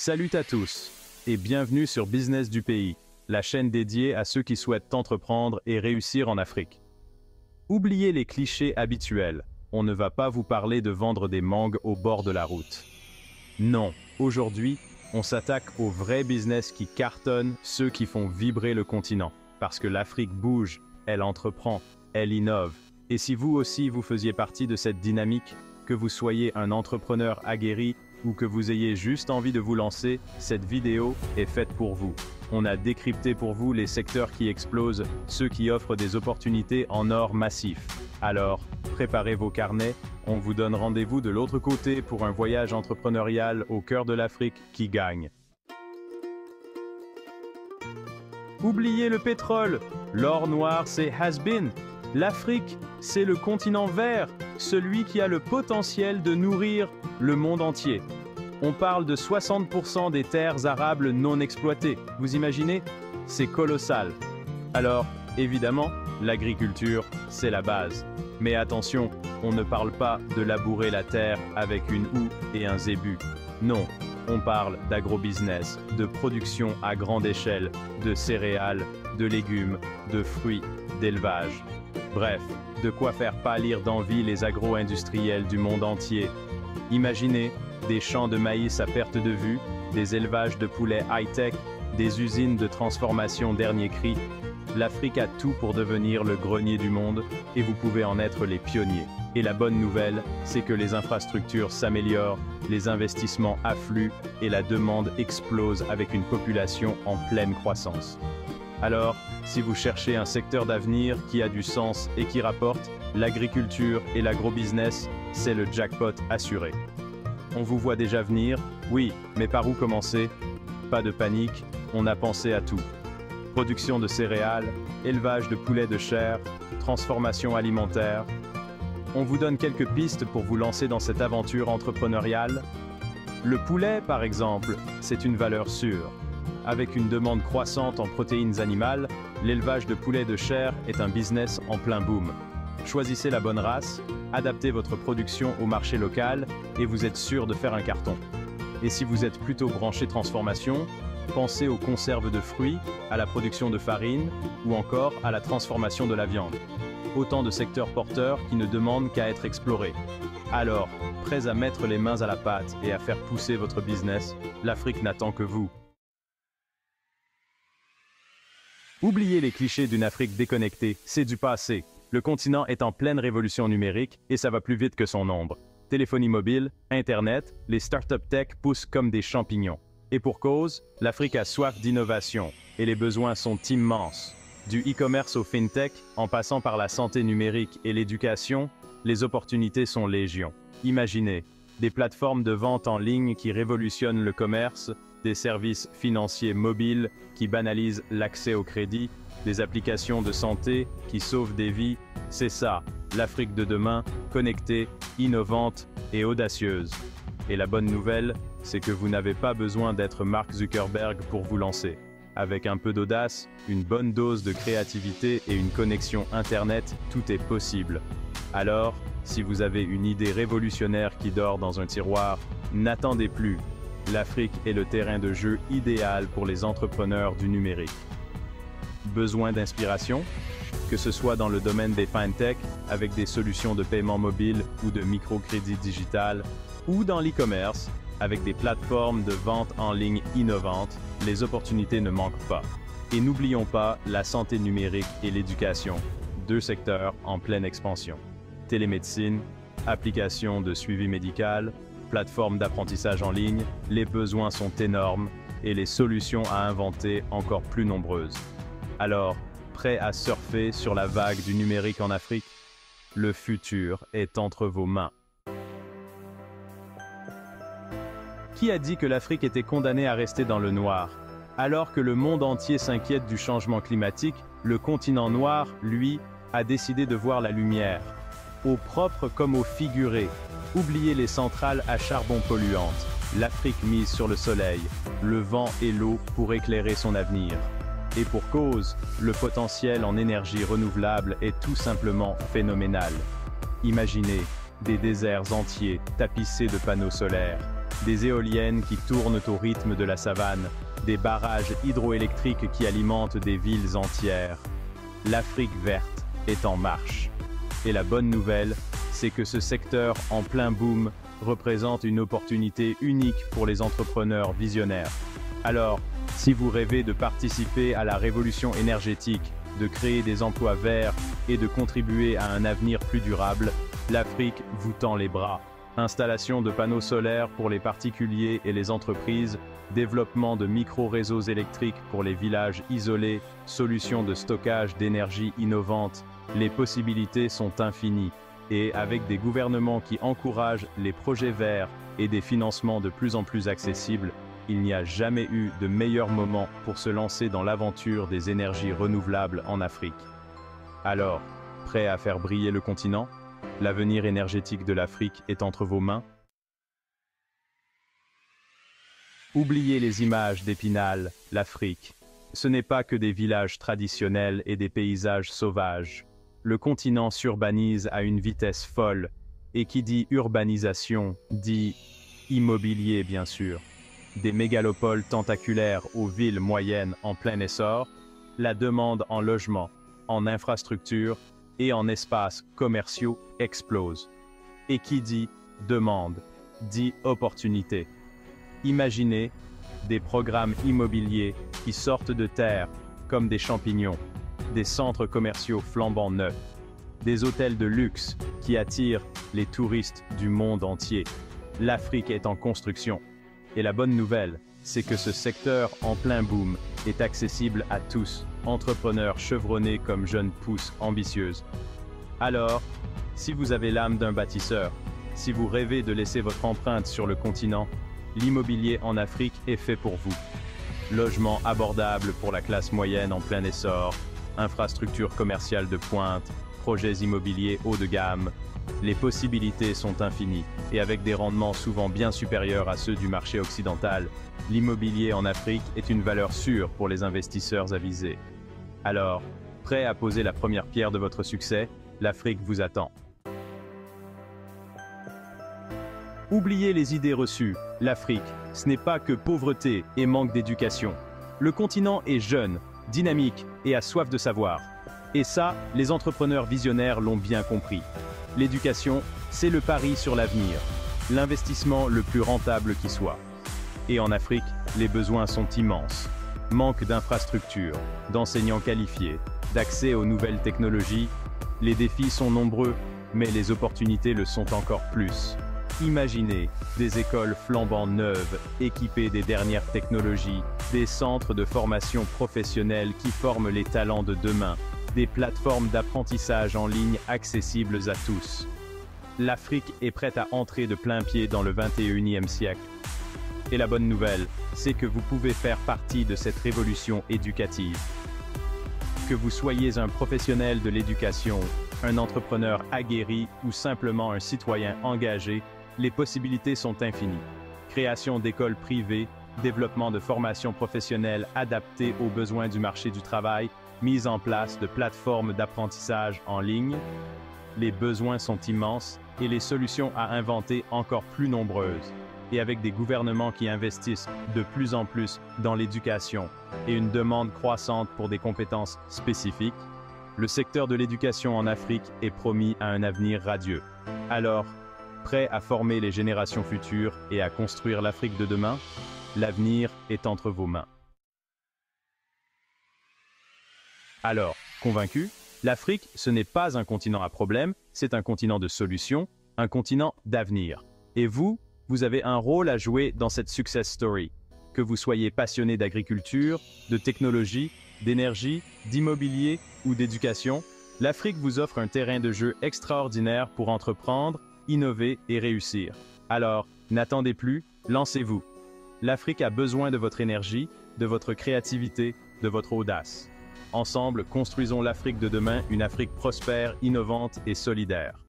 Salut à tous et bienvenue sur Business du pays, la chaîne dédiée à ceux qui souhaitent entreprendre et réussir en Afrique. Oubliez les clichés habituels, on ne va pas vous parler de vendre des mangues au bord de la route. Non, aujourd'hui, on s'attaque aux vrais business qui cartonnent, ceux qui font vibrer le continent. Parce que l'Afrique bouge, elle entreprend, elle innove. Et si vous aussi vous faisiez partie de cette dynamique, que vous soyez un entrepreneur aguerri ou que vous ayez juste envie de vous lancer, cette vidéo est faite pour vous. On a décrypté pour vous les secteurs qui explosent, ceux qui offrent des opportunités en or massif. Alors, préparez vos carnets, on vous donne rendez-vous de l'autre côté pour un voyage entrepreneurial au cœur de l'Afrique qui gagne. Oubliez le pétrole, l'or noir c'est has-been. L'Afrique, c'est le continent vert, celui qui a le potentiel de nourrir le monde entier. On parle de 60% des terres arables non exploitées. Vous imaginez? C'est colossal. Alors, évidemment, l'agriculture, c'est la base. Mais attention, on ne parle pas de labourer la terre avec une houe et un zébu. Non, on parle d'agrobusiness, de production à grande échelle, de céréales, de légumes, de fruits, d'élevage. Bref, de quoi faire pâlir d'envie les agro-industriels du monde entier. Imaginez des champs de maïs à perte de vue, des élevages de poulets high-tech, des usines de transformation dernier cri. L'Afrique a tout pour devenir le grenier du monde et vous pouvez en être les pionniers. Et la bonne nouvelle, c'est que les infrastructures s'améliorent, les investissements affluent et la demande explose avec une population en pleine croissance. Alors, si vous cherchez un secteur d'avenir qui a du sens et qui rapporte, l'agriculture et l'agrobusiness, c'est le jackpot assuré. On vous voit déjà venir? Oui, mais par où commencer? Pas de panique, on a pensé à tout. Production de céréales, élevage de poulets de chair, transformation alimentaire. On vous donne quelques pistes pour vous lancer dans cette aventure entrepreneuriale. Le poulet, par exemple, c'est une valeur sûre. Avec une demande croissante en protéines animales, l'élevage de poulets de chair est un business en plein boom. Choisissez la bonne race, adaptez votre production au marché local et vous êtes sûr de faire un carton. Et si vous êtes plutôt branché transformation, pensez aux conserves de fruits, à la production de farine ou encore à la transformation de la viande. Autant de secteurs porteurs qui ne demandent qu'à être explorés. Alors, prêts à mettre les mains à la pâte et à faire pousser votre business, l'Afrique n'attend que vous. Oubliez les clichés d'une Afrique déconnectée, c'est du passé. Le continent est en pleine révolution numérique et ça va plus vite que son ombre. Téléphonie mobile, Internet, les startups tech poussent comme des champignons. Et pour cause, l'Afrique a soif d'innovation et les besoins sont immenses. Du e-commerce au fintech, en passant par la santé numérique et l'éducation, les opportunités sont légion. Imaginez, des plateformes de vente en ligne qui révolutionnent le commerce, des services financiers mobiles qui banalisent l'accès au crédit, des applications de santé qui sauvent des vies. C'est ça, l'Afrique de demain, connectée, innovante et audacieuse. Et la bonne nouvelle, c'est que vous n'avez pas besoin d'être Mark Zuckerberg pour vous lancer. Avec un peu d'audace, une bonne dose de créativité et une connexion Internet, tout est possible. Alors, si vous avez une idée révolutionnaire qui dort dans un tiroir, n'attendez plus. L'Afrique est le terrain de jeu idéal pour les entrepreneurs du numérique. Besoin d'inspiration? Que ce soit dans le domaine des fintech, avec des solutions de paiement mobile ou de microcrédit digital, ou dans l'e-commerce, avec des plateformes de vente en ligne innovantes, les opportunités ne manquent pas. Et n'oublions pas la santé numérique et l'éducation, deux secteurs en pleine expansion. Télémédecine, applications de suivi médical, plateformes d'apprentissage en ligne, les besoins sont énormes et les solutions à inventer encore plus nombreuses. Alors, prêt à surfer sur la vague du numérique en Afrique? Le futur est entre vos mains. Qui a dit que l'Afrique était condamnée à rester dans le noir? Alors que le monde entier s'inquiète du changement climatique, le continent noir, lui, a décidé de voir la lumière. Au propre comme au figuré. Oubliez les centrales à charbon polluantes. L'Afrique mise sur le soleil, le vent et l'eau pour éclairer son avenir. Et pour cause, le potentiel en énergie renouvelable est tout simplement phénoménal. Imaginez des déserts entiers tapissés de panneaux solaires, des éoliennes qui tournent au rythme de la savane, des barrages hydroélectriques qui alimentent des villes entières. L'Afrique verte est en marche. Et la bonne nouvelle, c'est que ce secteur en plein boom représente une opportunité unique pour les entrepreneurs visionnaires. Alors, si vous rêvez de participer à la révolution énergétique, de créer des emplois verts et de contribuer à un avenir plus durable, l'Afrique vous tend les bras. Installation de panneaux solaires pour les particuliers et les entreprises, développement de micro-réseaux électriques pour les villages isolés, solutions de stockage d'énergie innovantes, les possibilités sont infinies. Et avec des gouvernements qui encouragent les projets verts et des financements de plus en plus accessibles, il n'y a jamais eu de meilleur moment pour se lancer dans l'aventure des énergies renouvelables en Afrique. Alors, prêt à faire briller le continent? L'avenir énergétique de l'Afrique est entre vos mains. Oubliez les images d'Épinal, l'Afrique. Ce n'est pas que des villages traditionnels et des paysages sauvages. Le continent s'urbanise à une vitesse folle, et qui dit urbanisation, dit immobilier bien sûr. Des mégalopoles tentaculaires aux villes moyennes en plein essor, la demande en logements, en infrastructures et en espaces commerciaux explose. Et qui dit demande, dit opportunité. Imaginez des programmes immobiliers qui sortent de terre comme des champignons, des centres commerciaux flambant neufs, des hôtels de luxe qui attirent les touristes du monde entier. L'Afrique est en construction. Et la bonne nouvelle, c'est que ce secteur en plein boom est accessible à tous, entrepreneurs chevronnés comme jeunes pousses ambitieuses. Alors, si vous avez l'âme d'un bâtisseur, si vous rêvez de laisser votre empreinte sur le continent, l'immobilier en Afrique est fait pour vous. Logements abordables pour la classe moyenne en plein essor, infrastructures commerciales de pointe, projets immobiliers haut de gamme. Les possibilités sont infinies, et avec des rendements souvent bien supérieurs à ceux du marché occidental, l'immobilier en Afrique est une valeur sûre pour les investisseurs avisés. Alors, prêt à poser la première pierre de votre succès, l'Afrique vous attend. Oubliez les idées reçues, l'Afrique, ce n'est pas que pauvreté et manque d'éducation. Le continent est jeune, dynamique et a soif de savoir. Et ça, les entrepreneurs visionnaires l'ont bien compris. L'éducation, c'est le pari sur l'avenir, l'investissement le plus rentable qui soit. Et en Afrique, les besoins sont immenses. Manque d'infrastructures, d'enseignants qualifiés, d'accès aux nouvelles technologies. Les défis sont nombreux, mais les opportunités le sont encore plus. Imaginez des écoles flambant neuves, équipées des dernières technologies, des centres de formation professionnelle qui forment les talents de demain, des plateformes d'apprentissage en ligne accessibles à tous. L'Afrique est prête à entrer de plein pied dans le 21e siècle. Et la bonne nouvelle, c'est que vous pouvez faire partie de cette révolution éducative. Que vous soyez un professionnel de l'éducation, un entrepreneur aguerri ou simplement un citoyen engagé, les possibilités sont infinies. Création d'écoles privées, développement de formations professionnelles adaptées aux besoins du marché du travail, mise en place de plateformes d'apprentissage en ligne. Les besoins sont immenses et les solutions à inventer encore plus nombreuses. Et avec des gouvernements qui investissent de plus en plus dans l'éducation et une demande croissante pour des compétences spécifiques, le secteur de l'éducation en Afrique est promis à un avenir radieux. Alors, prêt à former les générations futures et à construire l'Afrique de demain? L'avenir est entre vos mains. Alors, convaincu? L'Afrique, ce n'est pas un continent à problème, c'est un continent de solutions, un continent d'avenir. Et vous, vous avez un rôle à jouer dans cette success story. Que vous soyez passionné d'agriculture, de technologie, d'énergie, d'immobilier ou d'éducation, l'Afrique vous offre un terrain de jeu extraordinaire pour entreprendre, innover et réussir. Alors, n'attendez plus, lancez-vous. L'Afrique a besoin de votre énergie, de votre créativité, de votre audace. Ensemble, construisons l'Afrique de demain, une Afrique prospère, innovante et solidaire.